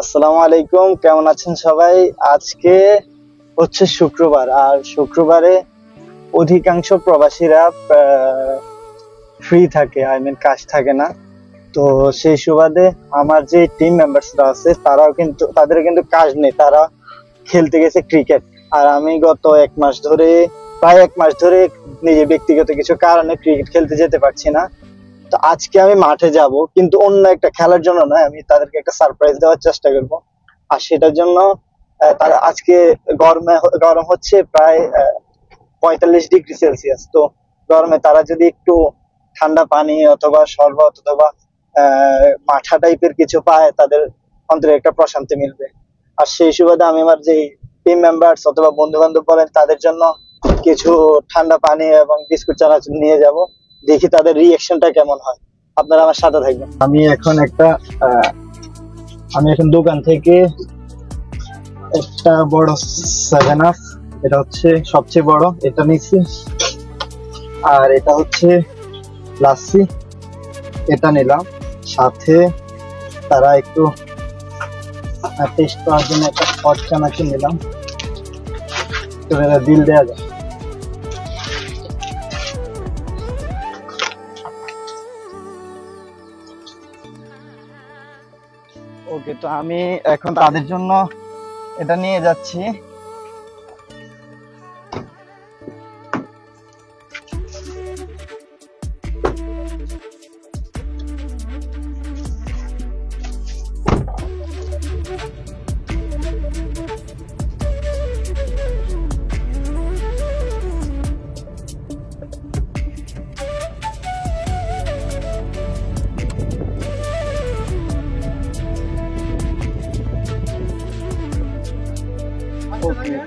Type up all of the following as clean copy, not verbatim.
আসসালামু আলাইকুম, কেমন আছেন সবাই? আজকে হচ্ছে শুক্রবার, আর শুক্রবারে অধিকাংশ প্রবাসীরা ফ্রি থাকে, কাজ থাকে না। তো সেই সুবাদে আমার যে টিম মেম্বার্সরা আছে তাদের কিন্তু কাজ নেই, তারা খেলতে গেছে ক্রিকেট। আর আমি গত প্রায় এক মাস ধরে নিজের ব্যক্তিগত কিছু কারণে ক্রিকেট খেলতে যেতে পারছি না। তো আজকে আমি মাঠে যাব, কিন্তু অন্য একটা খেলার জন্য নয়, আমি তাদেরকে একটা সারপ্রাইজ দেওয়ার চেষ্টা করব। আর সেটার জন্য তারা আজকে গরম হচ্ছে প্রায় 45 ডিগ্রি সেলসিয়াস। তো গরমে তারা যদি একটু ঠান্ডা পানি অথবা শরবত অথবা মাঠা টাইপের কিছু পায়, তাদের অন্তরে একটা প্রশান্তি মিলবে। আর সেই সুবাদে আমি আমার যে টিম মেম্বার্স অথবা বন্ধু বান্ধব বলেন, তাদের জন্য কিছু ঠান্ডা পানি এবং বিস্কুট চানাচুর নিয়ে যাব। দেখি তাদের রিয়াকশনটা কেমন হয়। আপনারা আমার সাথে থাকবেন। আমি এখন দোকান থেকে একটা বড় 7 আপ, এটা হচ্ছে সবচেয়ে বড়, এটা নিচ্ছি। আর এটা হচ্ছে লাসি, এটা নিলাম। সাথে তারা একটু টেস্ট করার জন্য একটা হট চানাচুর নিলাম। তো এটা বিল দেওয়া যায়। ওকে, তো আমি এখন তাদের জন্য এটা নিয়ে যাচ্ছি।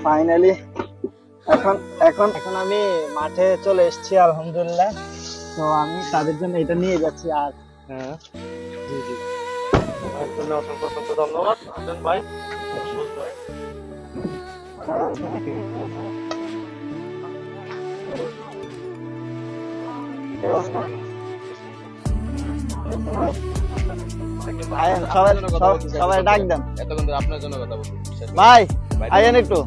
ফাইনালি এখন এখন এখন আমি মাঠে চলে এসেছি, আলহামদুলিল্লাহ। তো আমি তাদের জন্য এটা নিয়ে যাচ্ছি। আর জি জি, অসংখ্য অসংখ্য ধন্যবাদ আনন্দ ভাই। সবাই ডাক দেন। এতক্ষণ আপনার জন্য কথা বলছি ভাই, আইয়েন একটু।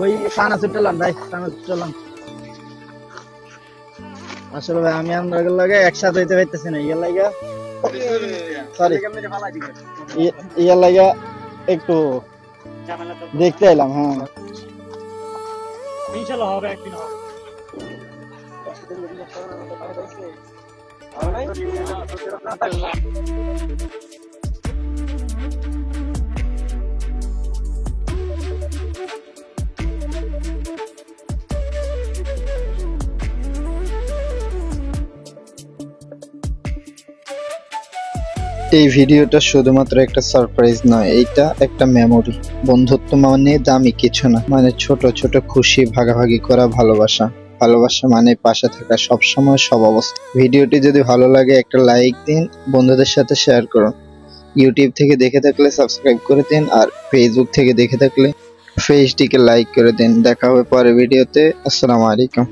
ওই চানাচুর টালাম ভাই, চানাচুর টালাম। আসলে ভাই আমি আপনাদের লগে একসাথে হইতে পারতেছি না, ইয়ার লাগা সরি, ইয়ার লাগা একটু দেখতে এলাম। হ্যাঁ, ইনশাআল্লাহ হবে, একদিন হবে। এই ভিডিওটা শুধুমাত্র একটা সারপ্রাইজ নয়, এটা একটা মেমোরি। বন্ধুত্ব মানে দামি কিছু না, মানে ছোট ছোট খুশি ভাগাভাগি করা ভালোবাসা। ভালোবাসা মানে পাশে থাকা সবসময়, সব অবস্থা। ভিডিওটি যদি ভালো লাগে একটা লাইক দিন, বন্ধুদের সাথে শেয়ার করুন। ইউটিউব থেকে দেখে থাকলে সাবস্ক্রাইব করে দিন, আর ফেসবুক থেকে দেখে থাকলে পেজটিকে লাইক করে দিন। দেখা হবে পরের ভিডিওতে। আসসালামু আলাইকুম।